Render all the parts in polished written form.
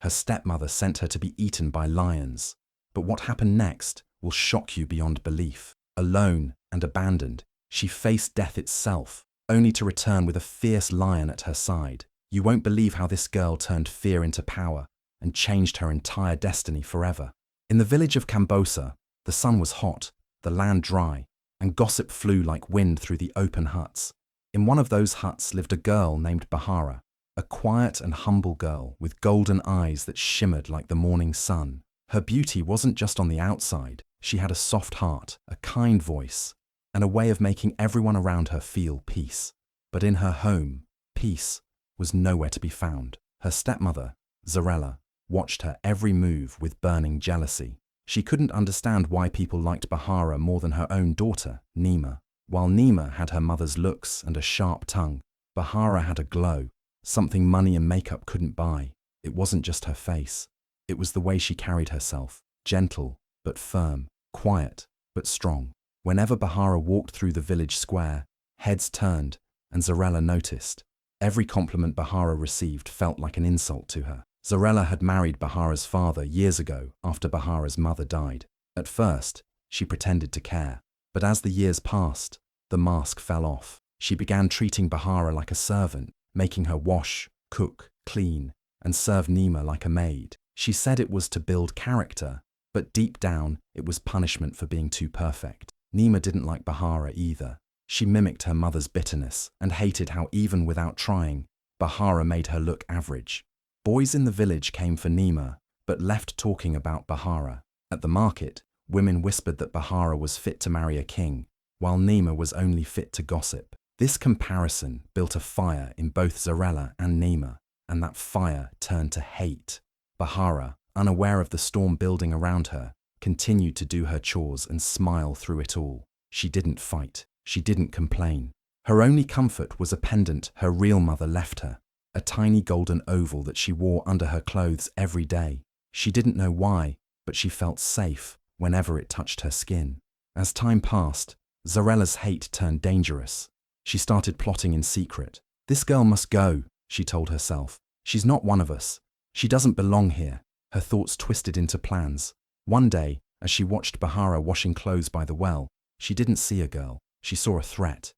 Her stepmother sent her to be eaten by lions. But what happened next will shock you beyond belief. Alone and abandoned, she faced death itself, only to return with a fierce lion at her side. You won't believe how this girl turned fear into power and changed her entire destiny forever. In the village of Kambosa, the sun was hot, the land dry, and gossip flew like wind through the open huts. In one of those huts lived a girl named Bahara, a quiet and humble girl with golden eyes that shimmered like the morning sun. Her beauty wasn't just on the outside. She had a soft heart, a kind voice, and a way of making everyone around her feel peace. But in her home, peace was nowhere to be found. Her stepmother, Zarella, watched her every move with burning jealousy. She couldn't understand why people liked Bahara more than her own daughter, Nima. While Nima had her mother's looks and a sharp tongue, Bahara had a glow, something money and makeup couldn't buy. It wasn't just her face. It was the way she carried herself, gentle but firm, quiet but strong. Whenever Bahara walked through the village square, heads turned, and Zarella noticed. Every compliment Bahara received felt like an insult to her. Zarella had married Bahara's father years ago after Bahara's mother died. At first, she pretended to care, but as the years passed, the mask fell off. She began treating Bahara like a servant, making her wash, cook, clean, and serve Nima like a maid. She said it was to build character, but deep down, it was punishment for being too perfect. Nima didn't like Bahara either. She mimicked her mother's bitterness and hated how even without trying, Bahara made her look average. Boys in the village came for Nima, but left talking about Bahara. At the market, women whispered that Bahara was fit to marry a king, while Nima was only fit to gossip. This comparison built a fire in both Zarella and Nima, and that fire turned to hate. Bahara, unaware of the storm building around her, continued to do her chores and smile through it all. She didn't fight. She didn't complain. Her only comfort was a pendant her real mother left her, a tiny golden oval that she wore under her clothes every day. She didn't know why, but she felt safe whenever it touched her skin. As time passed, Zarella's hate turned dangerous. She started plotting in secret. "This girl must go," she told herself. "She's not one of us. She doesn't belong here." Her thoughts twisted into plans. One day, as she watched Bahara washing clothes by the well, she didn't see a girl. She saw a threat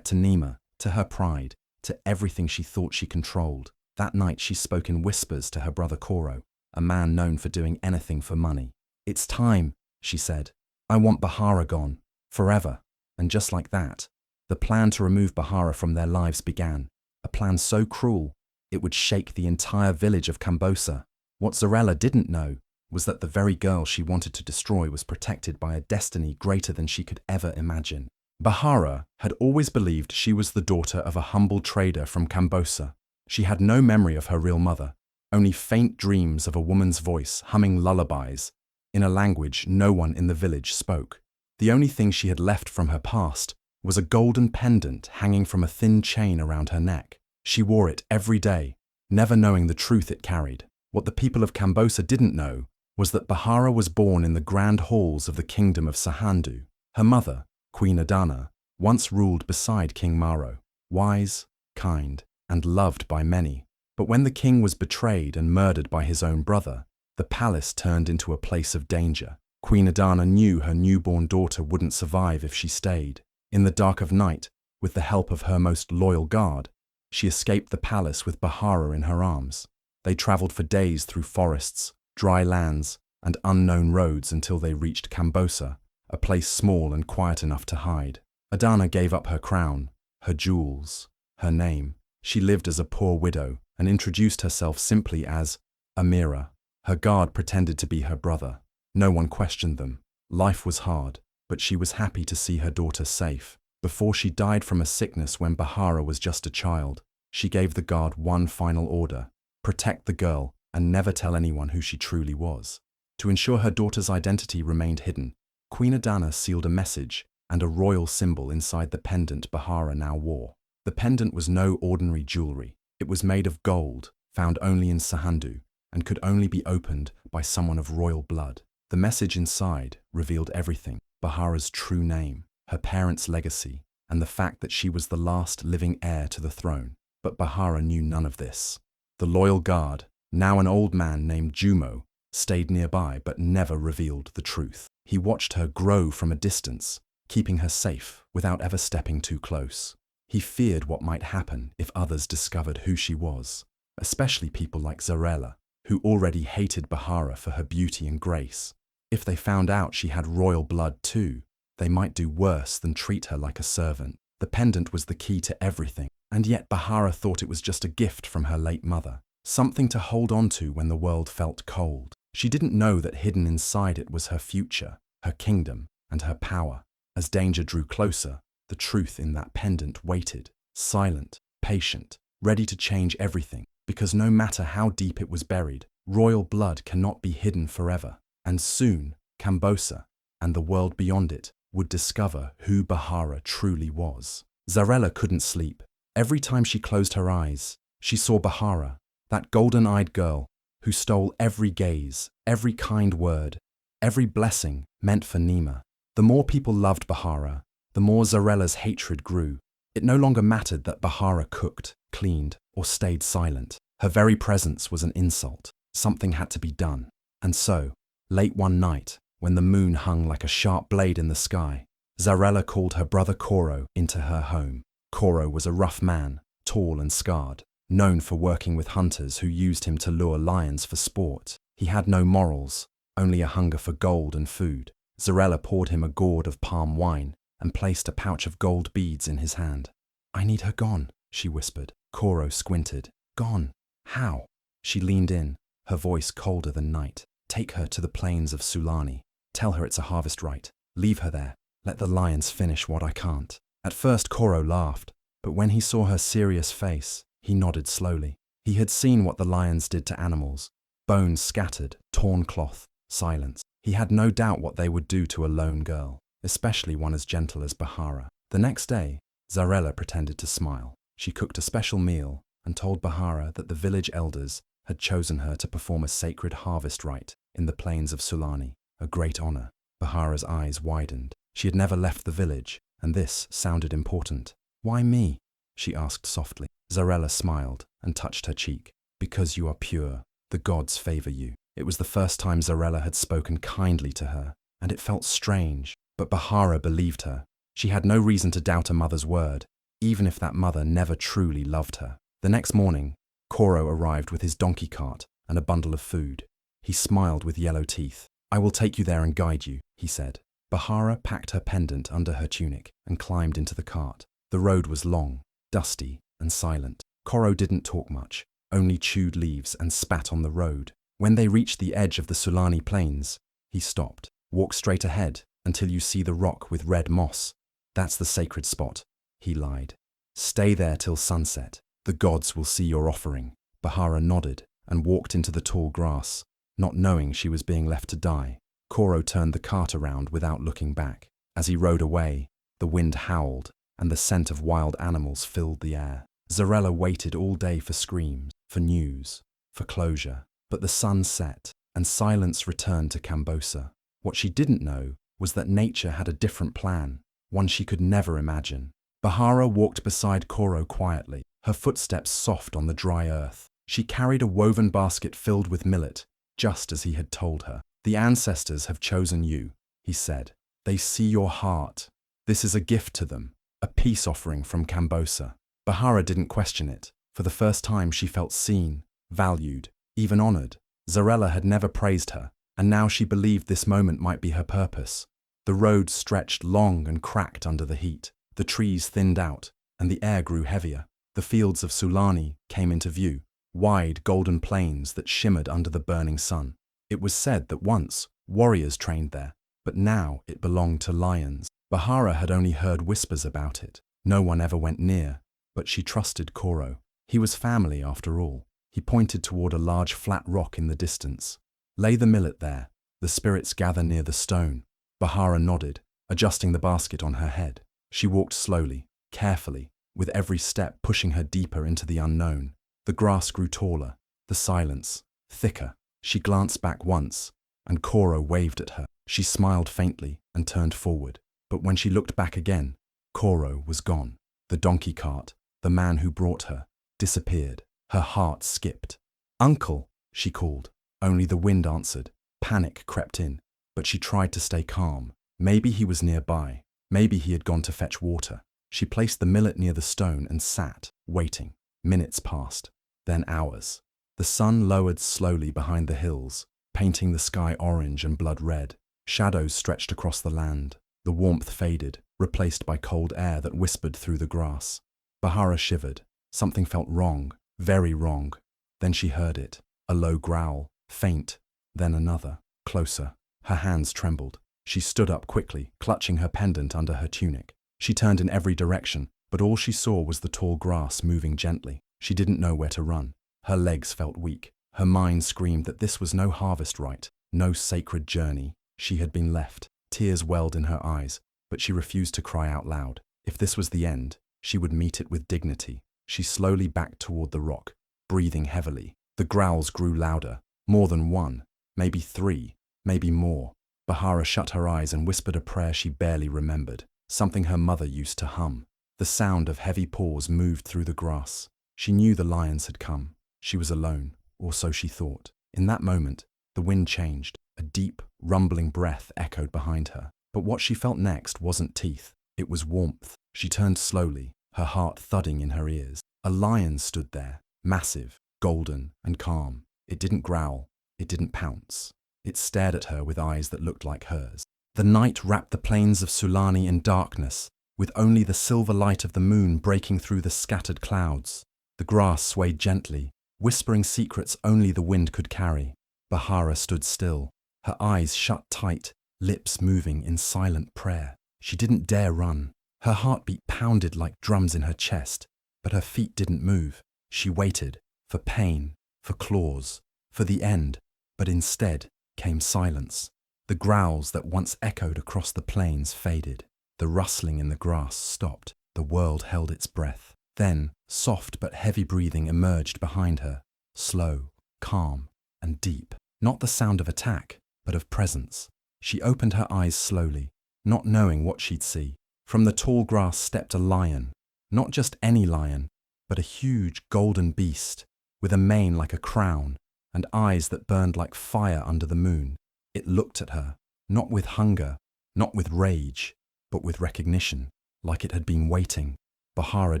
to Nima, to her pride, to everything she thought she controlled. That night she spoke in whispers to her brother Koro, a man known for doing anything for money. "It's time," she said. "I want Bahara gone, forever." And just like that, the plan to remove Bahara from their lives began. A plan so cruel, it would shake the entire village of Kambosa. What Zarella didn't know was that the very girl she wanted to destroy was protected by a destiny greater than she could ever imagine. Bahara had always believed she was the daughter of a humble trader from Kambosa. She had no memory of her real mother, only faint dreams of a woman's voice humming lullabies in a language no one in the village spoke. The only thing she had left from her past was a golden pendant hanging from a thin chain around her neck. She wore it every day, never knowing the truth it carried. What the people of Kambosa didn't know was that Bahara was born in the grand halls of the kingdom of Sahandu. Her mother, Queen Adana, once ruled beside King Maro, wise, kind, and loved by many. But when the king was betrayed and murdered by his own brother, the palace turned into a place of danger. Queen Adana knew her newborn daughter wouldn't survive if she stayed. In the dark of night, with the help of her most loyal guard, she escaped the palace with Bahara in her arms. They traveled for days through forests, dry lands, and unknown roads until they reached Kambosa, a place small and quiet enough to hide. Adana gave up her crown, her jewels, her name. She lived as a poor widow and introduced herself simply as Amira. Her guard pretended to be her brother. No one questioned them. Life was hard, but she was happy to see her daughter safe. Before she died from a sickness when Bahara was just a child, she gave the guard one final order: protect the girl and never tell anyone who she truly was. To ensure her daughter's identity remained hidden, Queen Adana sealed a message and a royal symbol inside the pendant Bahara now wore. The pendant was no ordinary jewelry. It was made of gold, found only in Sahandu, and could only be opened by someone of royal blood. The message inside revealed everything: Bahara's true name, her parents' legacy, and the fact that she was the last living heir to the throne. But Bahara knew none of this. The loyal guard, Now an old man named Jumo stayed nearby but never revealed the truth. He watched her grow from a distance, keeping her safe without ever stepping too close. He feared what might happen if others discovered who she was, especially people like Zarela, who already hated Bahara for her beauty and grace. If they found out she had royal blood too, they might do worse than treat her like a servant. The pendant was the key to everything, and yet Bahara thought it was just a gift from her late mother, something to hold on to when the world felt cold. She didn't know that hidden inside it was her future, her kingdom, and her power. As danger drew closer, the truth in that pendant waited, silent, patient, ready to change everything, because no matter how deep it was buried, royal blood cannot be hidden forever. And soon, Kambosa, and the world beyond it, would discover who Bahara truly was. Zarela couldn't sleep. Every time she closed her eyes, she saw Bahara, that golden-eyed girl who stole every gaze, every kind word, every blessing meant for Nima. The more people loved Bahara, the more Zarela's hatred grew. It no longer mattered that Bahara cooked, cleaned, or stayed silent. Her very presence was an insult. Something had to be done. And so, late one night, when the moon hung like a sharp blade in the sky, Zarela called her brother Koro into her home. Koro was a rough man, tall and scarred, known for working with hunters who used him to lure lions for sport. He had no morals, only a hunger for gold and food. Zarela poured him a gourd of palm wine and placed a pouch of gold beads in his hand. "I need her gone," she whispered. Koro squinted. "Gone? How?" She leaned in, her voice colder than night. "Take her to the plains of Sulani. Tell her it's a harvest rite. Leave her there. Let the lions finish what I can't." At first Koro laughed, but when he saw her serious face, he nodded slowly. He had seen what the lions did to animals. Bones scattered, torn cloth, silence. He had no doubt what they would do to a lone girl, especially one as gentle as Bahara. The next day, Zarela pretended to smile. She cooked a special meal and told Bahara that the village elders had chosen her to perform a sacred harvest rite in the plains of Sulani, a great honor. Bahara's eyes widened. She had never left the village, and this sounded important. "Why me?" she asked softly. Zarela smiled and touched her cheek. "Because you are pure. The gods favor you." It was the first time Zarela had spoken kindly to her, and it felt strange, but Bahara believed her. She had no reason to doubt a mother's word, even if that mother never truly loved her. The next morning, Koro arrived with his donkey cart and a bundle of food. He smiled with yellow teeth. "I will take you there and guide you," he said. Bahara packed her pendant under her tunic and climbed into the cart. The road was long, dusty, and silent. Koro didn't talk much, only chewed leaves and spat on the road. When they reached the edge of the Sulani plains, he stopped. "Walk straight ahead until you see the rock with red moss. That's the sacred spot," he lied. "Stay there till sunset. The gods will see your offering." Bahara nodded and walked into the tall grass, not knowing she was being left to die. Koro turned the cart around without looking back. As he rode away, the wind howled and the scent of wild animals filled the air. Zarela waited all day for screams, for news, for closure. But the sun set, and silence returned to Kambosa. What she didn't know was that nature had a different plan, one she could never imagine. Bahara walked beside Koro quietly, her footsteps soft on the dry earth. She carried a woven basket filled with millet, just as he had told her. "The ancestors have chosen you," he said. "They see your heart. This is a gift to them, a peace offering from Kambosa." Bahara didn't question it. For the first time she felt seen, valued, even honored. Zarela had never praised her, and now she believed this moment might be her purpose. The road stretched long and cracked under the heat. The trees thinned out, and the air grew heavier. The fields of Sulani came into view, wide golden plains that shimmered under the burning sun. It was said that once warriors trained there, but now it belonged to lions. Bahara had only heard whispers about it. No one ever went near, but she trusted Koro. He was family after all. He pointed toward a large flat rock in the distance. "Lay the millet there. The spirits gather near the stone." Bahara nodded, adjusting the basket on her head. She walked slowly, carefully, with every step pushing her deeper into the unknown. The grass grew taller, the silence thicker. She glanced back once, and Koro waved at her. She smiled faintly and turned forward. But when she looked back again, Koro was gone. The donkey cart, the man who brought her, disappeared. Her heart skipped. "Uncle," she called. Only the wind answered. Panic crept in, but she tried to stay calm. Maybe he was nearby. Maybe he had gone to fetch water. She placed the millet near the stone and sat, waiting. Minutes passed, then hours. The sun lowered slowly behind the hills, painting the sky orange and blood red. Shadows stretched across the land. The warmth faded, replaced by cold air that whispered through the grass. Bahara shivered. Something felt wrong, very wrong. Then she heard it, a low growl, faint, then another, closer. Her hands trembled. She stood up quickly, clutching her pendant under her tunic. She turned in every direction, but all she saw was the tall grass moving gently. She didn't know where to run. Her legs felt weak. Her mind screamed that this was no harvest rite, no sacred journey. She had been left. Tears welled in her eyes, but she refused to cry out loud. If this was the end, she would meet it with dignity. She slowly backed toward the rock, breathing heavily. The growls grew louder. More than one, maybe three, maybe more. Bahara shut her eyes and whispered a prayer she barely remembered, something her mother used to hum. The sound of heavy paws moved through the grass. She knew the lions had come. She was alone, or so she thought. In that moment, the wind changed. A deep, rumbling breath echoed behind her. But what she felt next wasn't teeth. It was warmth. She turned slowly, her heart thudding in her ears. A lion stood there, massive, golden, and calm. It didn't growl. It didn't pounce. It stared at her with eyes that looked like hers. The night wrapped the plains of Sulani in darkness, with only the silver light of the moon breaking through the scattered clouds. The grass swayed gently, whispering secrets only the wind could carry. Bahara stood still, her eyes shut tight, lips moving in silent prayer. She didn't dare run. Her heartbeat pounded like drums in her chest, but her feet didn't move. She waited, for pain, for claws, for the end, but instead came silence. The growls that once echoed across the plains faded. The rustling in the grass stopped. The world held its breath. Then, soft but heavy breathing emerged behind her, slow, calm, and deep. Not the sound of attack, but of presence. She opened her eyes slowly, not knowing what she'd see. From the tall grass stepped a lion. Not just any lion, but a huge golden beast, with a mane like a crown, and eyes that burned like fire under the moon. It looked at her, not with hunger, not with rage, but with recognition, like it had been waiting. Bahara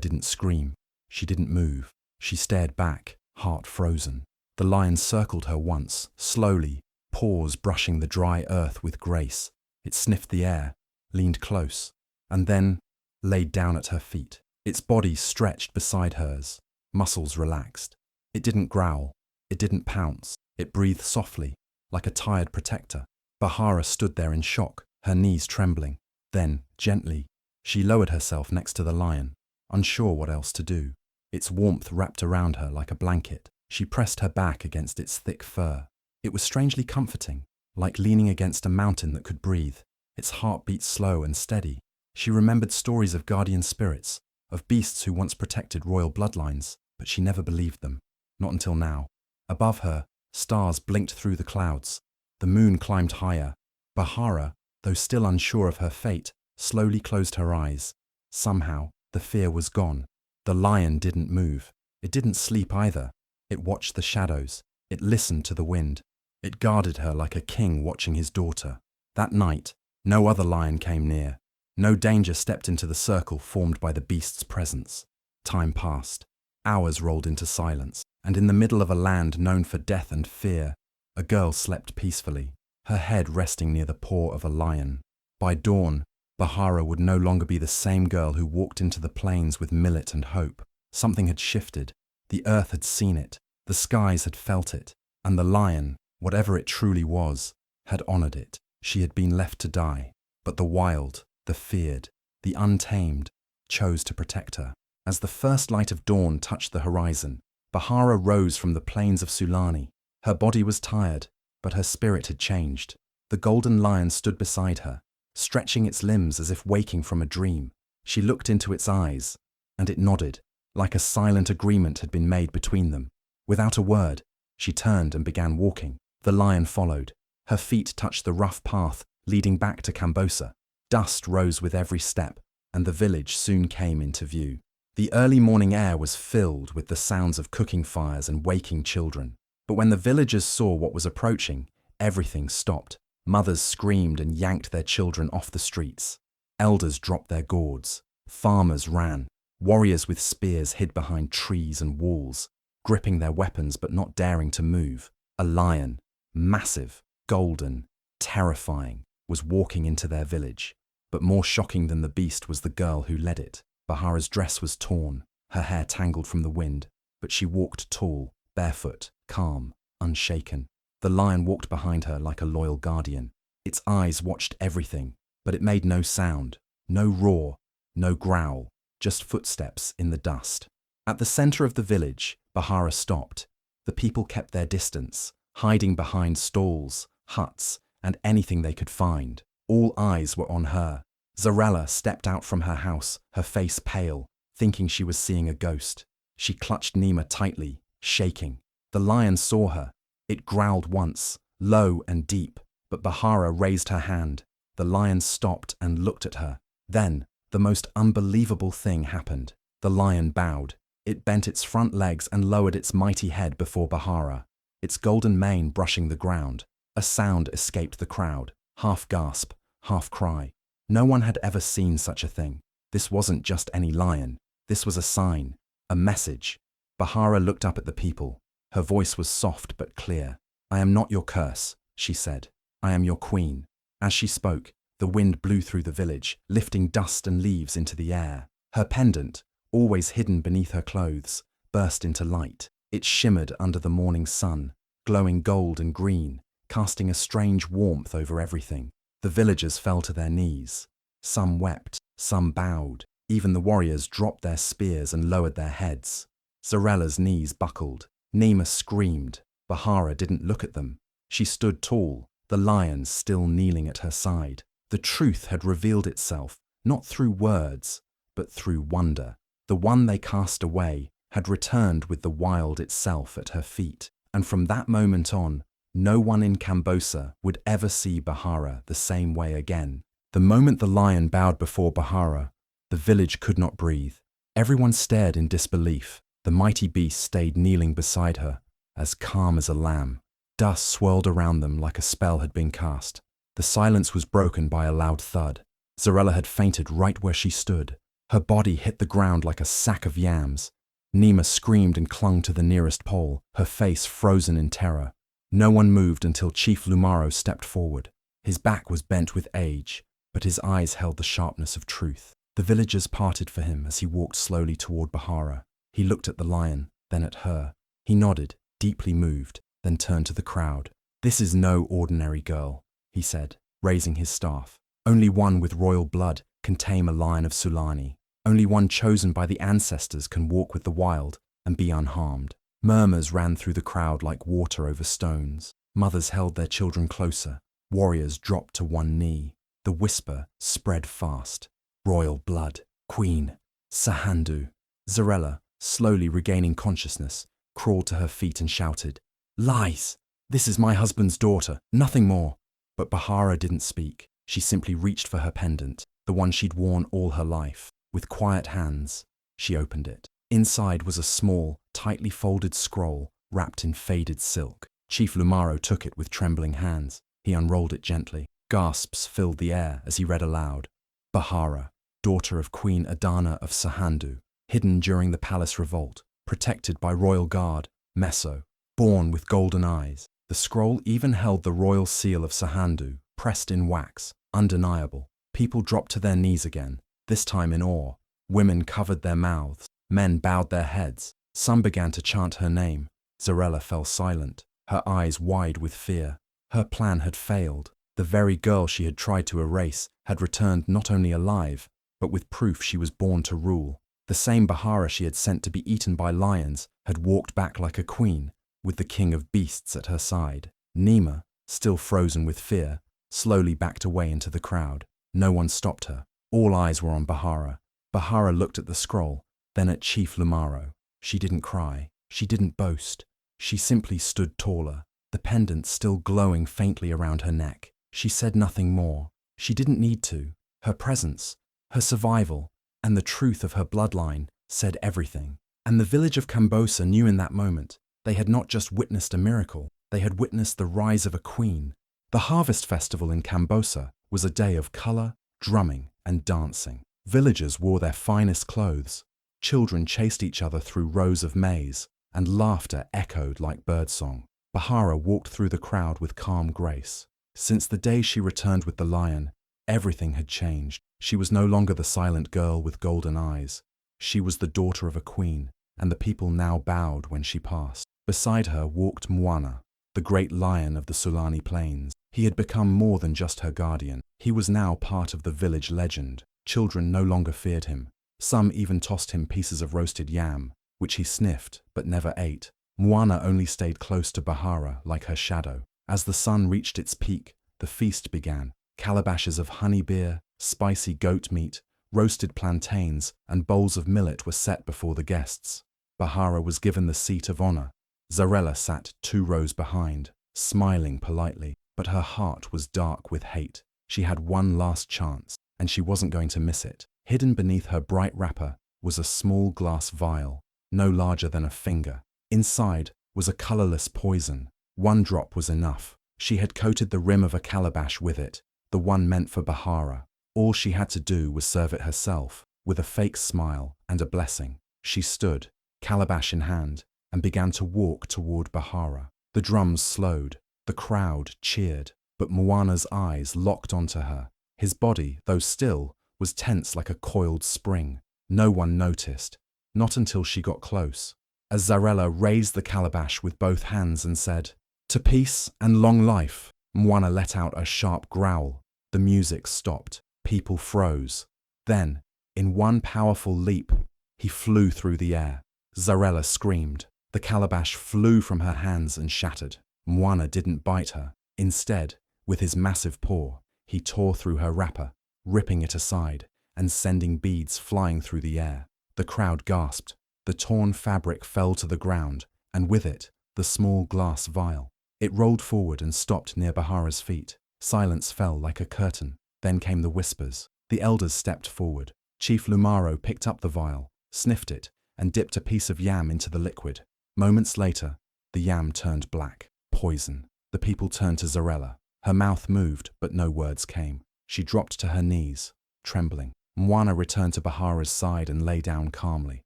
didn't scream. She didn't move. She stared back, heart frozen. The lion circled her once, slowly, paws brushing the dry earth with grace. It sniffed the air, leaned close, and then laid down at her feet. Its body stretched beside hers, muscles relaxed. It didn't growl. It didn't pounce. It breathed softly, like a tired protector. Bahara stood there in shock, her knees trembling. Then, gently, she lowered herself next to the lion, unsure what else to do. Its warmth wrapped around her like a blanket. She pressed her back against its thick fur. It was strangely comforting, like leaning against a mountain that could breathe. Its heart beat slow and steady. She remembered stories of guardian spirits, of beasts who once protected royal bloodlines, but she never believed them. Not until now. Above her, stars blinked through the clouds. The moon climbed higher. Bahara, though still unsure of her fate, slowly closed her eyes. Somehow, the fear was gone. The lion didn't move. It didn't sleep either. It watched the shadows. It listened to the wind. It guarded her like a king watching his daughter. That night, no other lion came near. No danger stepped into the circle formed by the beast's presence. Time passed. Hours rolled into silence, and in the middle of a land known for death and fear, a girl slept peacefully, her head resting near the paw of a lion. By dawn, Bahara would no longer be the same girl who walked into the plains with millet and hope. Something had shifted. The earth had seen it, the skies had felt it, and the lion, whatever it truly was, had honored it. She had been left to die, but the wild, the feared, the untamed, chose to protect her. As the first light of dawn touched the horizon, Bahara rose from the plains of Sulani. Her body was tired, but her spirit had changed. The golden lion stood beside her, stretching its limbs as if waking from a dream. She looked into its eyes, and it nodded, like a silent agreement had been made between them. Without a word, she turned and began walking. The lion followed. Her feet touched the rough path leading back to Kambosa. Dust rose with every step, and the village soon came into view. The early morning air was filled with the sounds of cooking fires and waking children. But when the villagers saw what was approaching, everything stopped. Mothers screamed and yanked their children off the streets. Elders dropped their gourds. Farmers ran. Warriors with spears hid behind trees and walls, gripping their weapons but not daring to move. A lion, massive, golden, terrifying, was walking into their village. But more shocking than the beast was the girl who led it. Bahara's dress was torn, her hair tangled from the wind, but she walked tall, barefoot, calm, unshaken. The lion walked behind her like a loyal guardian. Its eyes watched everything, but it made no sound, no roar, no growl, just footsteps in the dust. At the center of the village, Bahara stopped. The people kept their distance, hiding behind stalls, huts, and anything they could find. All eyes were on her. Zarella stepped out from her house, her face pale, thinking she was seeing a ghost. She clutched Nima tightly, shaking. The lion saw her. It growled once, low and deep, but Bahara raised her hand. The lion stopped and looked at her. Then, the most unbelievable thing happened. The lion bowed. It bent its front legs and lowered its mighty head before Bahara, its golden mane brushing the ground. A sound escaped the crowd, half gasp, half cry. No one had ever seen such a thing. This wasn't just any lion. This was a sign, a message. Bahara looked up at the people. Her voice was soft but clear. "I am not your curse," she said. "I am your queen." As she spoke, the wind blew through the village, lifting dust and leaves into the air. Her pendant, always hidden beneath her clothes, burst into light. It shimmered under the morning sun, glowing gold and green, casting a strange warmth over everything. The villagers fell to their knees. Some wept, some bowed. Even the warriors dropped their spears and lowered their heads. Zarella's knees buckled. Nima screamed. Bahara didn't look at them. She stood tall, the lion still kneeling at her side. The truth had revealed itself, not through words, but through wonder. The one they cast away had returned with the wild itself at her feet. And from that moment on, no one in Kambosa would ever see Bahara the same way again. The moment the lion bowed before Bahara, the village could not breathe. Everyone stared in disbelief. The mighty beast stayed kneeling beside her, as calm as a lamb. Dust swirled around them like a spell had been cast. The silence was broken by a loud thud. Zarella had fainted right where she stood. Her body hit the ground like a sack of yams. Nima screamed and clung to the nearest pole, her face frozen in terror. No one moved until Chief Lumaro stepped forward. His back was bent with age, but his eyes held the sharpness of truth. The villagers parted for him as he walked slowly toward Bahara. He looked at the lion, then at her. He nodded, deeply moved, then turned to the crowd. "This is no ordinary girl," he said, raising his staff. "Only one with royal blood can tame a lion of Sulani. Only one chosen by the ancestors can walk with the wild and be unharmed." Murmurs ran through the crowd like water over stones. Mothers held their children closer. Warriors dropped to one knee. The whisper spread fast. "Royal blood. Queen. Sahandu." Zarella, slowly regaining consciousness, crawled to her feet and shouted, "Lies! This is my husband's daughter, nothing more." But Bahara didn't speak. She simply reached for her pendant, the one she'd worn all her life. With quiet hands, she opened it. Inside was a small, tightly folded scroll wrapped in faded silk. Chief Lumaro took it with trembling hands. He unrolled it gently. Gasps filled the air as he read aloud. "Bahara, daughter of Queen Adana of Sahandu, hidden during the palace revolt, protected by royal guard, Meso, born with golden eyes." The scroll even held the royal seal of Sahandu, pressed in wax, undeniable. People dropped to their knees again, this time in awe. Women covered their mouths. Men bowed their heads. Some began to chant her name. Zarella fell silent, her eyes wide with fear. Her plan had failed. The very girl she had tried to erase had returned not only alive, but with proof she was born to rule. The same Bahara she had sent to be eaten by lions had walked back like a queen, with the king of beasts at her side. Nima, still frozen with fear, slowly backed away into the crowd. No one stopped her. All eyes were on Bahara. Bahara looked at the scroll, then at Chief Lumaro. She didn't cry. She didn't boast. She simply stood taller, the pendant still glowing faintly around her neck. She said nothing more. She didn't need to. Her presence, her survival, and the truth of her bloodline said everything. And the village of Kambosa knew in that moment They had not just witnessed a miracle, they had witnessed the rise of a queen. The harvest festival in Kambosa was a day of color, drumming, and dancing. Villagers wore their finest clothes. Children chased each other through rows of maize, and laughter echoed like birdsong. Bahara walked through the crowd with calm grace. Since the day she returned with the lion, everything had changed. She was no longer the silent girl with golden eyes. She was the daughter of a queen, and the people now bowed when she passed. Beside her walked Mwana, the great lion of the Sulani Plains. He had become more than just her guardian. He was now part of the village legend. Children no longer feared him. Some even tossed him pieces of roasted yam, which he sniffed but never ate. Mwana only stayed close to Bahara like her shadow. As the sun reached its peak, the feast began. Calabashes of honey beer, spicy goat meat, roasted plantains, and bowls of millet were set before the guests. Bahara was given the seat of honor. Zarella sat 2 rows behind, smiling politely, but her heart was dark with hate. She had one last chance, and she wasn't going to miss it. Hidden beneath her bright wrapper was a small glass vial, no larger than a finger. Inside was a colorless poison. 1 drop was enough. She had coated the rim of a calabash with it, the one meant for Bahara. All she had to do was serve it herself, with a fake smile and a blessing. She stood, calabash in hand, and began to walk toward Bahara. The drums slowed, the crowd cheered, but Mwana's eyes locked onto her. His body, though still, was tense like a coiled spring. No one noticed, not until she got close. As Zarella raised the calabash with both hands and said, "To peace and long life," Mwana let out a sharp growl. The music stopped. People froze. Then, in one powerful leap, he flew through the air. Zarella screamed. The calabash flew from her hands and shattered. Mwana didn't bite her. Instead, with his massive paw, he tore through her wrapper, ripping it aside and sending beads flying through the air. The crowd gasped. The torn fabric fell to the ground, and with it, the small glass vial. It rolled forward and stopped near Bahara's feet. Silence fell like a curtain. Then came the whispers. The elders stepped forward. Chief Lumaro picked up the vial, sniffed it, and dipped a piece of yam into the liquid. Moments later, the yam turned black. Poison. The people turned to Zarella. Her mouth moved, but no words came. She dropped to her knees, trembling. Mwana returned to Bahara's side and lay down calmly,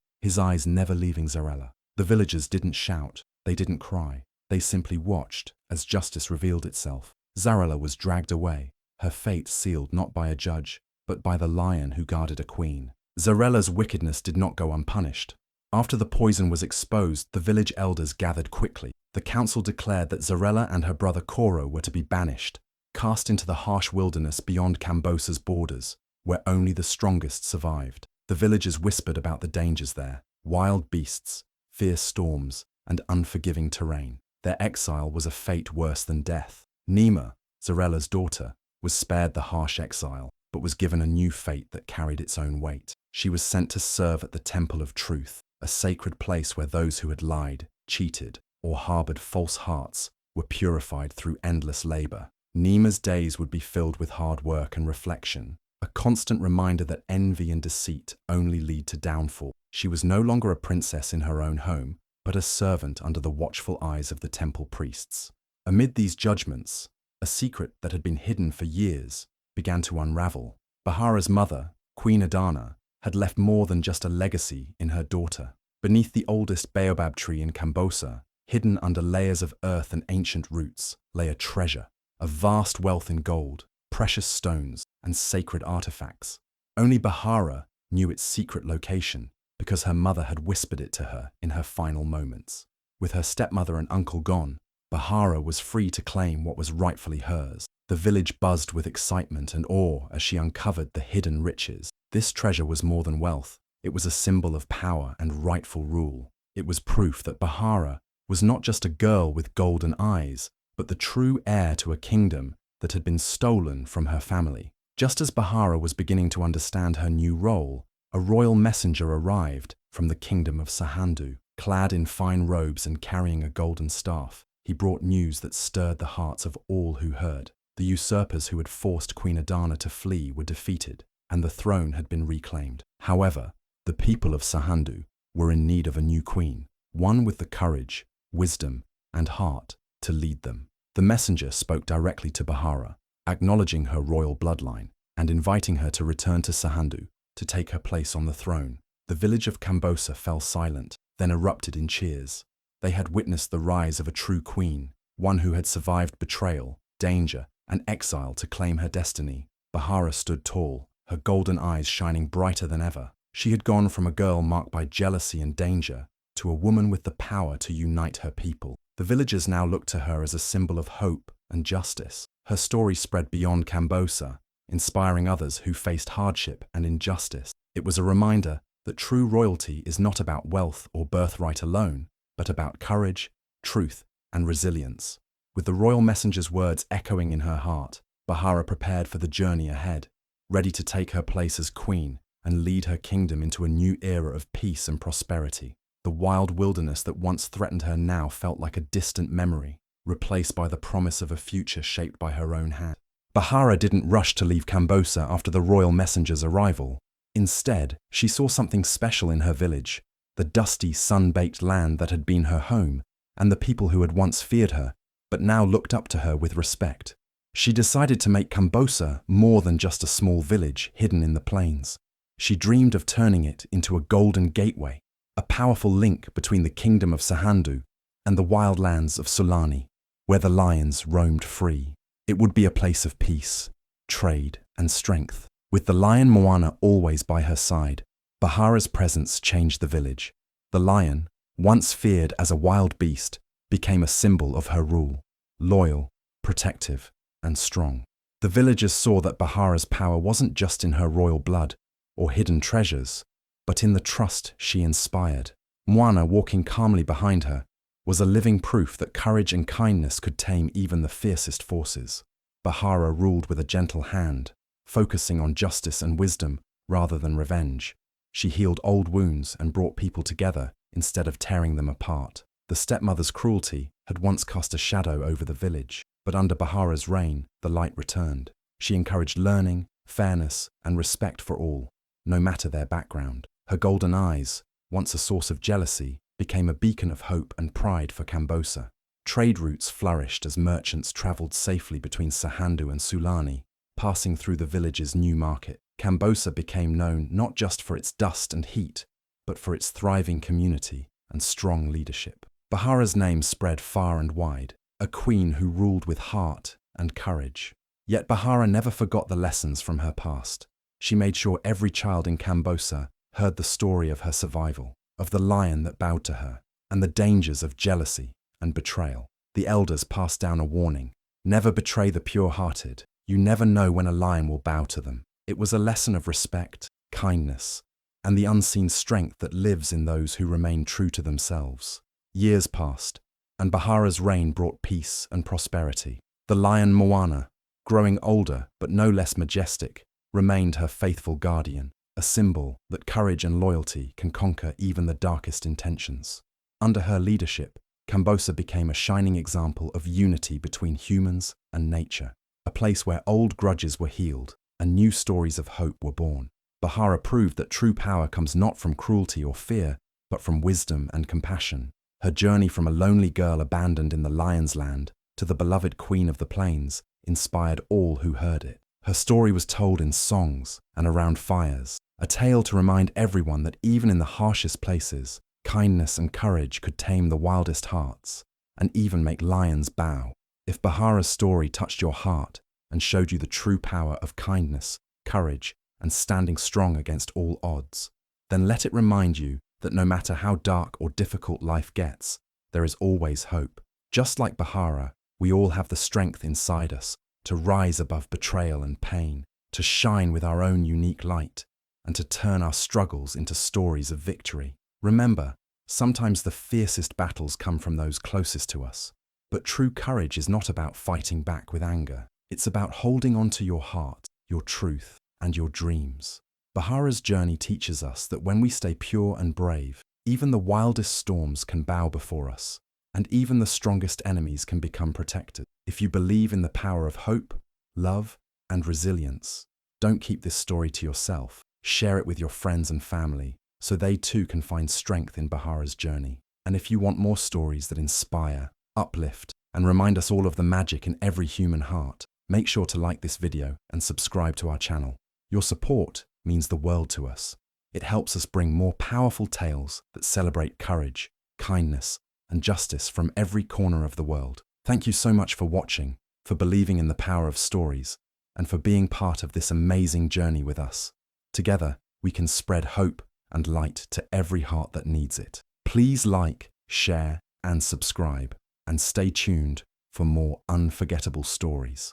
his eyes never leaving Zarella. The villagers didn't shout. They didn't cry. They simply watched as justice revealed itself. Zarella was dragged away, her fate sealed not by a judge, but by the lion who guarded a queen. Zarella's wickedness did not go unpunished. After the poison was exposed, the village elders gathered quickly. The council declared that Zarella and her brother Koro were to be banished, cast into the harsh wilderness beyond Kambosa's borders, where only the strongest survived. The villagers whispered about the dangers there: wild beasts, fierce storms, and unforgiving terrain. Their exile was a fate worse than death. Nima, Zarella's daughter, was spared the harsh exile, but was given a new fate that carried its own weight. She was sent to serve at the Temple of Truth, a sacred place where those who had lied, cheated, or harbored false hearts were purified through endless labor. Nima's days would be filled with hard work and reflection, a constant reminder that envy and deceit only lead to downfall. She was no longer a princess in her own home, but a servant under the watchful eyes of the temple priests. Amid these judgments, a secret that had been hidden for years began to unravel. Bahara's mother, Queen Adana, had left more than just a legacy in her daughter. Beneath the oldest baobab tree in Kambosa, hidden under layers of earth and ancient roots, lay a treasure, a vast wealth in gold, precious stones, and sacred artifacts. Only Bahara knew its secret location because her mother had whispered it to her in her final moments. With her stepmother and uncle gone, Bahara was free to claim what was rightfully hers. The village buzzed with excitement and awe as she uncovered the hidden riches. This treasure was more than wealth. It was a symbol of power and rightful rule. It was proof that Bahara was not just a girl with golden eyes, but the true heir to a kingdom that had been stolen from her family. Just as Bahara was beginning to understand her new role, a royal messenger arrived from the kingdom of Sahandu. Clad in fine robes and carrying a golden staff, he brought news that stirred the hearts of all who heard. The usurpers who had forced Queen Adana to flee were defeated, and the throne had been reclaimed. However, the people of Sahandu were in need of a new queen, one with the courage, wisdom, and heart to lead them. The messenger spoke directly to Bahara, acknowledging her royal bloodline and inviting her to return to Sahandu to take her place on the throne. The village of Kambosa fell silent, then erupted in cheers. They had witnessed the rise of a true queen, one who had survived betrayal, danger, and exile to claim her destiny. Bahara stood tall, her golden eyes shining brighter than ever. She had gone from a girl marked by jealousy and danger to a woman with the power to unite her people. The villagers now looked to her as a symbol of hope and justice. Her story spread beyond Kambosa, inspiring others who faced hardship and injustice. It was a reminder that true royalty is not about wealth or birthright alone, but about courage, truth, and resilience. With the royal messenger's words echoing in her heart, Bahara prepared for the journey ahead, ready to take her place as queen and lead her kingdom into a new era of peace and prosperity. The wild wilderness that once threatened her now felt like a distant memory, replaced by the promise of a future shaped by her own hand. Bahara didn't rush to leave Kambosa after the royal messenger's arrival. Instead, she saw something special in her village, the dusty, sun-baked land that had been her home, and the people who had once feared her, but now looked up to her with respect. She decided to make Kambosa more than just a small village hidden in the plains. She dreamed of turning it into a golden gateway, a powerful link between the kingdom of Sahandu and the wild lands of Sulani, where the lions roamed free. It would be a place of peace, trade, and strength. With the lion Moana always by her side, Bahara's presence changed the village. The lion, once feared as a wild beast, became a symbol of her rule, loyal, protective, and strong. The villagers saw that Bahara's power wasn't just in her royal blood or hidden treasures, but in the trust she inspired. Moana, walking calmly behind her, was a living proof that courage and kindness could tame even the fiercest forces. Bahara ruled with a gentle hand, focusing on justice and wisdom rather than revenge. She healed old wounds and brought people together instead of tearing them apart. The stepmother's cruelty had once cast a shadow over the village, but under Bahara's reign, the light returned. She encouraged learning, fairness, and respect for all, no matter their background. Her golden eyes, once a source of jealousy, became a beacon of hope and pride for Kambosa. Trade routes flourished as merchants travelled safely between Sahandu and Sulani, passing through the village's new market. Kambosa became known not just for its dust and heat, but for its thriving community and strong leadership. Bahara's name spread far and wide, a queen who ruled with heart and courage. Yet Bahara never forgot the lessons from her past. She made sure every child in Kambosa heard the story of her survival, of the lion that bowed to her, and the dangers of jealousy and betrayal. The elders passed down a warning: never betray the pure-hearted. You never know when a lion will bow to them. It was a lesson of respect, kindness, and the unseen strength that lives in those who remain true to themselves. Years passed, and Bahara's reign brought peace and prosperity. The lion Moana, growing older but no less majestic, remained her faithful guardian, a symbol that courage and loyalty can conquer even the darkest intentions. Under her leadership, Kambosa became a shining example of unity between humans and nature, a place where old grudges were healed and new stories of hope were born. Bahara proved that true power comes not from cruelty or fear, but from wisdom and compassion. Her journey from a lonely girl abandoned in the lion's land to the beloved queen of the plains inspired all who heard it. Her story was told in songs and around fires, a tale to remind everyone that even in the harshest places, kindness and courage could tame the wildest hearts and even make lions bow. If Bahara's story touched your heart and showed you the true power of kindness, courage, and standing strong against all odds, then let it remind you that no matter how dark or difficult life gets, there is always hope. Just like Bahara, we all have the strength inside us to rise above betrayal and pain, to shine with our own unique light, and to turn our struggles into stories of victory. Remember, sometimes the fiercest battles come from those closest to us, but true courage is not about fighting back with anger. It's about holding on to your heart, your truth, and your dreams. Bahara's journey teaches us that when we stay pure and brave, even the wildest storms can bow before us, and even the strongest enemies can become protected. If you believe in the power of hope, love, and resilience, don't keep this story to yourself. Share it with your friends and family, so they too can find strength in Bahara's journey. And if you want more stories that inspire, uplift, and remind us all of the magic in every human heart, make sure to like this video and subscribe to our channel. Your support means the world to us. It helps us bring more powerful tales that celebrate courage, kindness, and justice from every corner of the world. Thank you so much for watching, for believing in the power of stories, and for being part of this amazing journey with us. Together, we can spread hope and light to every heart that needs it. Please like, share, and subscribe, and stay tuned for more unforgettable stories.